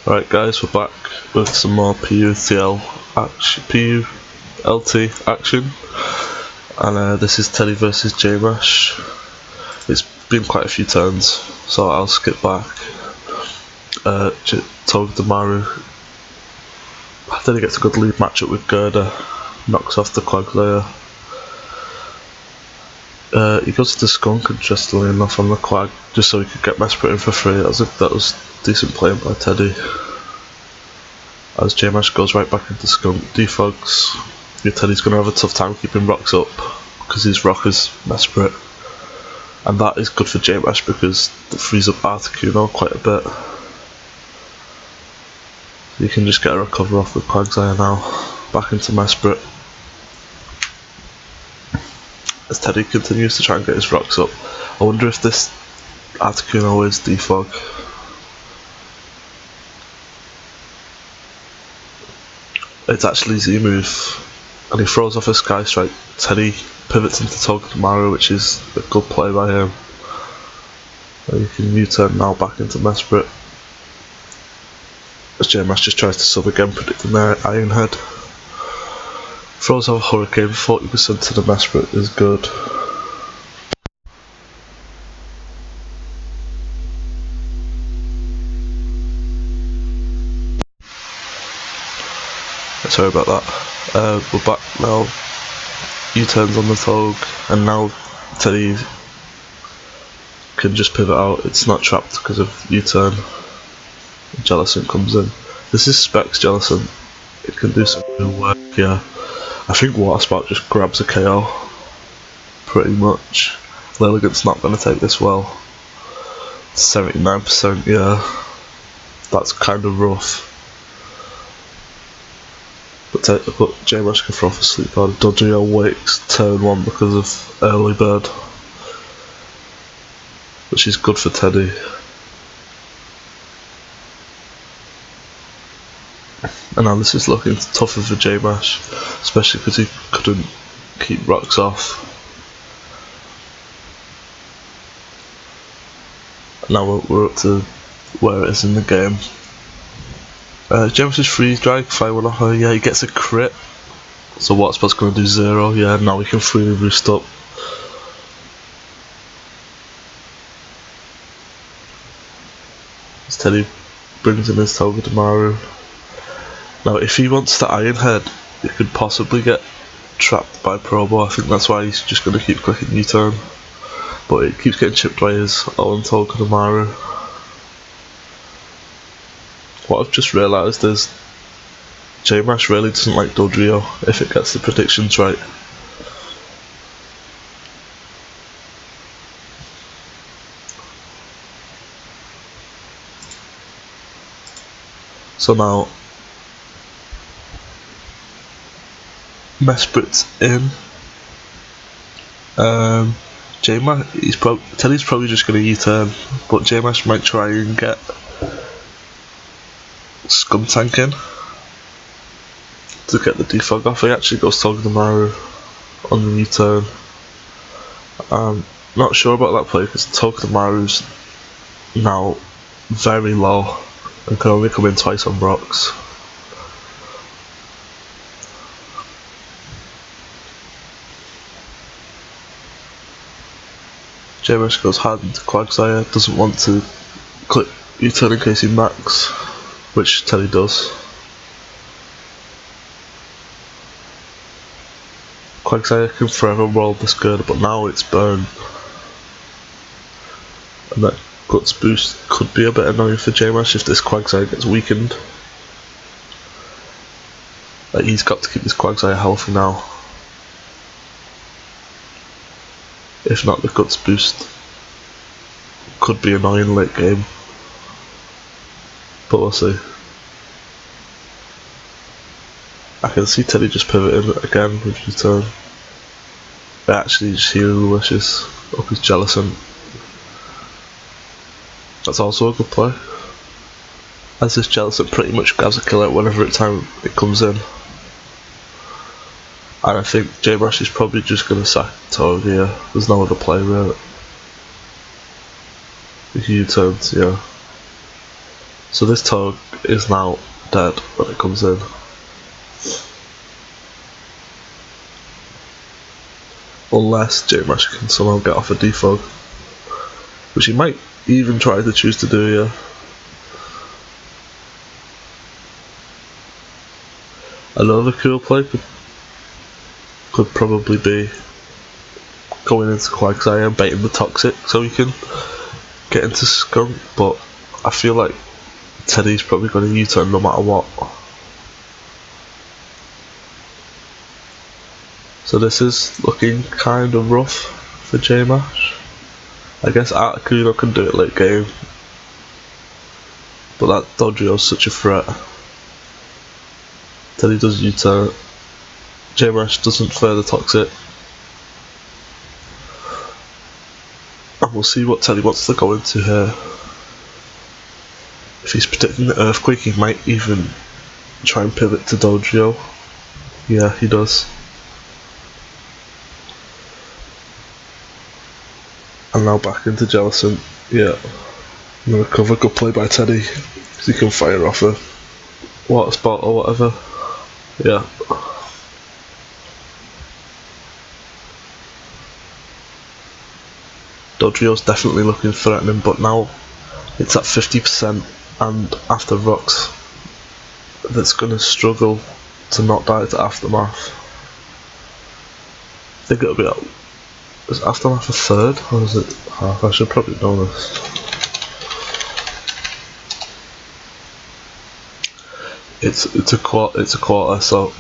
Right guys, we're back with some more PULT action, and this is Teddeh versus Jmash. It's been quite a few turns, so I'll skip back. Teddeh gets a good lead matchup with Teddeh, knocks off the Quaglayer. He goes to Skunk, interestingly enough, on the Quag, just so he could get Mesprit in for free. That was decent playing by Teddeh. As Jmash goes right back into Skunk, defogs. Teddeh's going to have a tough time keeping rocks up, because his rock is Mesprit. And that is good for Jmash because it frees up Articuno quite a bit. You can just get a recover off with Quagsire now, back into Mesprit. As Teddeh continues to try and get his rocks up. I wonder if this Articuno is defog. It's actually Z-move, and he throws off a Sky Strike. Teddeh pivots into Togedemaru, which is a good play by him. And you can U-turn now back into Mesprit. As Jmash just tries to sub again, predicting their Iron Head. Throws off a Hurricane, 40% to the Mesprit is good. Sorry about that. We're back now. U-turns on the Tog, and now Teddeh can just pivot out. It's not trapped because of U-turn. Jellicent comes in. This is Specs Jellicent. It can do some real work, yeah. I think Water Spout just grabs a KO. Pretty much. Lilligant's not going to take this well. 79%, yeah. That's kind of rough. But Jmash can throw off a sleep guard. Dodrio wakes turn 1 because of early bird, which is good for Teddeh. And now this is looking tougher for Jmash, especially because he couldn't keep rocks off. Now we're up to where it is in the game. Jmash's freeze drag, fire one off her, yeah, he gets a crit. So Water Spout's going to do 0, yeah, now we can freely roost up. As Teddeh brings in his Togedemaru. Now if he wants to Iron Head, he could possibly get trapped by Probo. I think that's why he's just going to keep clicking U-turn. But it keeps getting chipped by his own Togedemaru. What I've just realised is Jmash really doesn't like Dodrio if it gets the predictions right. So now Mesprit's in. Teddeh's probably just going to U-turn, but Jmash might try and get Scum Tank in to get the defog off. He actually goes Togedemaru on the U-turn. I'm not sure about that play because Togedemaru's now very low and can only come in twice on rocks. Jmash goes hard into Quagsire, doesn't want to click U-turn in case he max, which Teddeh does. Quagsire can forever roll this girder, but now it's burned. And that Guts boost could be a bit annoying for Jmash if this Quagsire gets weakened. Like, he's got to keep this Quagsire healthy now. If not, the Guts boost could be annoying late game. But we'll see. I can see Teddeh just pivoting again with U-turn. Actually just healing the wishes up his Jellicent. That's also a good play, as this Jellicent pretty much grabs a kill out whenever time it comes in. And I think Jmash is probably just going to sack Tog here. There's no other play really. The U-turns, yeah. So this Toad is now dead when it comes in. Unless Jmash can somehow get off a defog, which he might even try to choose to do here. Another cool play could probably be going into Quagsire and baiting the Toxic so he can get into Skunk, but I feel like Teddeh's probably going to U-turn no matter what. So this is looking kind of rough for Jmash. I guess Articuno can do it late game, but that Dodrio's such a threat. Teddeh does U-turn. Jmash doesn't further Toxic. And we'll see what Teddeh wants to go into here. If he's predicting the Earthquake, he might even try and pivot to Dodrio. Yeah, he does. And now back into Jellicent. Yeah. Another cover, good play by Teddeh. Because he can fire off a water spot or whatever. Yeah. Dodrio's definitely looking threatening, but now it's at 50%, and after Rocks, that's going to struggle to not die to Aftermath. I think it'll be at, is Aftermath a third, or is it half? I should probably know this. It's a quarter, so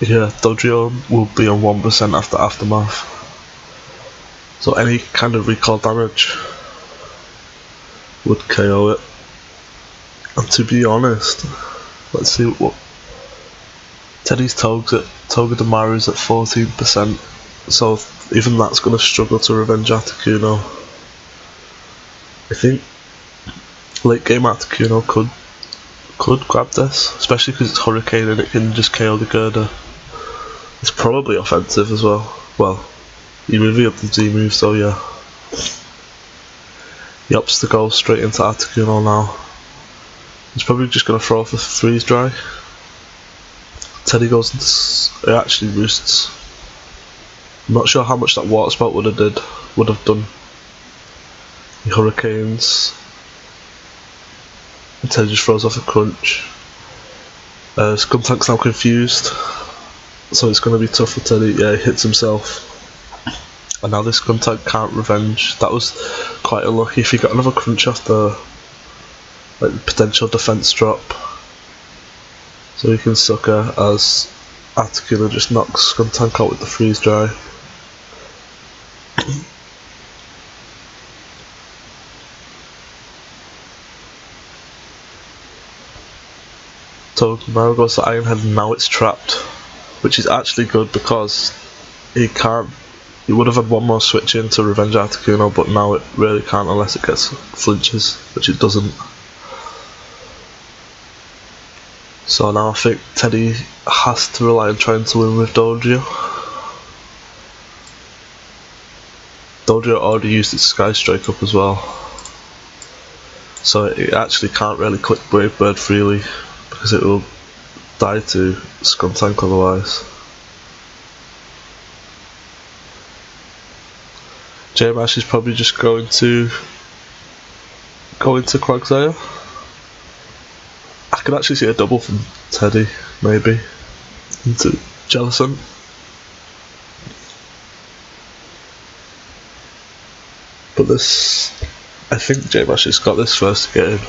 yeah, Dodrio will be on 1% after Aftermath. So any kind of recall damage would KO it. And to be honest, let's see what Teddeh's Togedemaru's at 14%, so even that's going to struggle to revenge Articuno. I think late game Articuno could grab this, especially because it's Hurricane and it can just KO the Girder. It's probably offensive as well. Well, he revealed the Z move, so yeah. He opts to go straight into Articuno now. He's probably just going to throw off a freeze dry. Teddeh goes into. It actually roosts. I'm not sure how much that water spout would have done. He hurricanes. And Teddeh just throws off a crunch. Skuntank's now confused, so it's going to be tough for Teddeh. Yeah, he hits himself. And now this Skuntank can't revenge. That was quite unlucky. If he got another crunch after like potential defense drop, so he can sucker as Articuno just knocks Skuntank out with the freeze dry. So Mario goes to Ironhead and now it's trapped, which is actually good because he would have had one more switch in to revenge Articuno, but now it really can't unless it gets flinches, which it doesn't. So now I think Teddeh has to rely on trying to win with Dodrio. Dodrio already used its Sky Strike up as well, so it actually can't really click Brave Bird freely because it will die to Skuntank otherwise. Jmash is probably just going to go into Quagsire. I could actually see a double from Teddeh, maybe, into Jellicent. But this, I think Jmash has got this first to get in.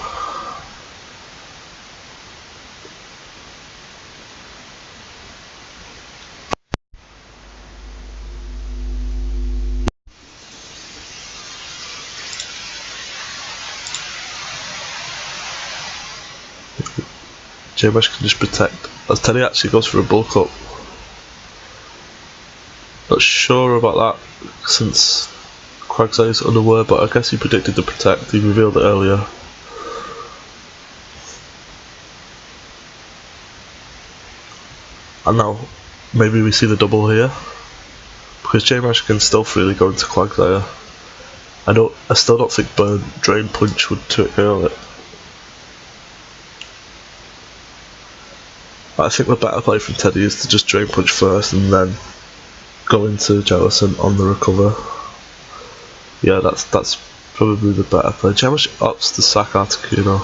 Jmash can just protect, as Teddeh actually goes for a bulk up. Not sure about that since Quagsire's unaware, but I guess he predicted the protect, he revealed it earlier. And now maybe we see the double here, because Jmash can still freely go into Quagsire. I still don't think Drain Punch would 2-KO it. I think the better play from Teddeh is to just Drain Punch first and then go into Jellicent on the recover. Yeah, that's probably the better play. Jmash opts to sack Articuno.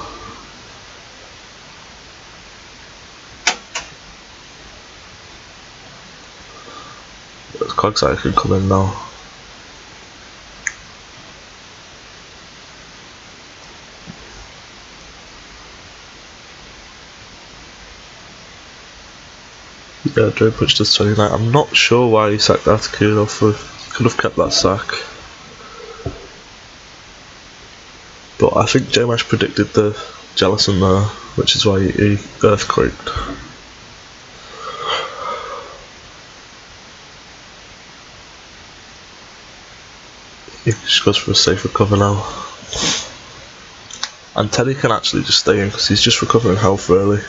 Quagsire can come in now. Yeah, Drain Punch does 29. I'm not sure why he sacked Articuno for. Could have kept that sack. But I think Jmash predicted the Jellicent there, which is why he Earthquaked. He just goes for a safe recover now. And Teddeh can actually just stay in because he's just recovering health really.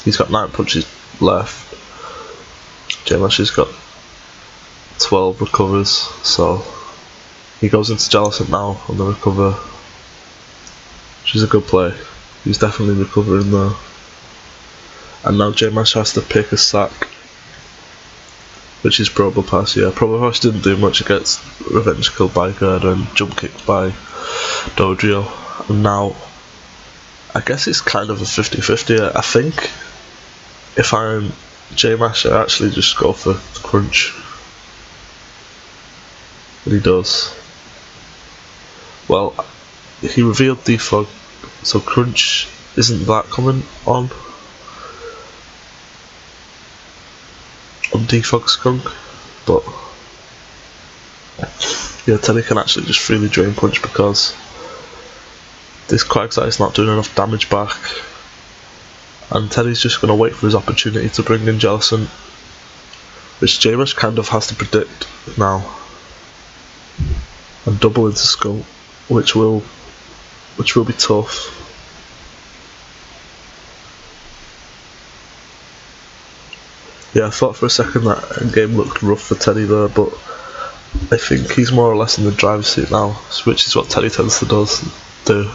He's got 9 punches left. Jmash has got 12 recovers, so he goes into Jellicent now on the recover, which is a good play. He's definitely recovering there. And now Jmash has to pick a sack, which is Probopass. Yeah, Probopass didn't do much against Revenge Kill by Gerda and Jump Kick by Dodrio. And now, I guess it's kind of a 50-50. I think if I'm Jmash, I actually just go for Crunch. But he does. Well, he revealed Defog, so Crunch isn't that common on Defog Skunk, but yeah, Teddeh can actually just freely Drain Punch because this Quagsire is not doing enough damage back, and Teddeh's just going to wait for his opportunity to bring in Jellicent, which Jmash kind of has to predict now, and double into Skunk, which will be tough. Yeah, I thought for a second that game looked rough for Teddeh there, but I think he's more or less in the driver's seat now, which is what Teddeh tends to do.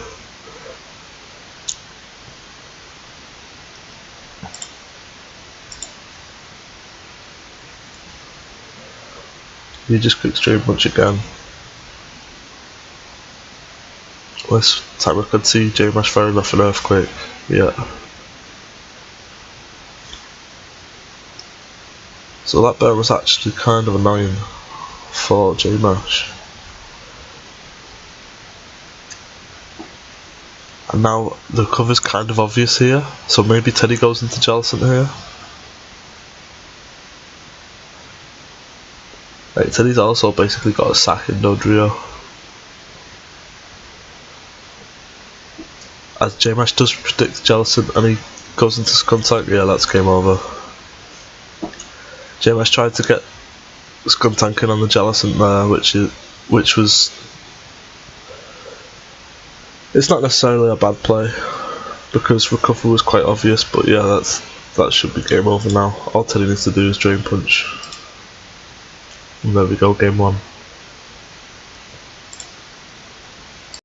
He just clicks Drain Punch again. This time I could see Jmash firing off an Earthquake. Yeah. So that burn was actually kind of annoying for Jmash. And now the cover's kind of obvious here, so maybe Teddeh goes into Jellicent here. Right, Teddeh's also basically got a sack in Dodrio. As Jmash does predict Jellicent and he goes into Skuntank, yeah, that's game over. Jmash tried to get Skuntank in on the Jellicent there, which was, it's not necessarily a bad play because recover was quite obvious, but yeah, that should be game over now. All Teddeh needs to do is Drain Punch. And there we go, game 1.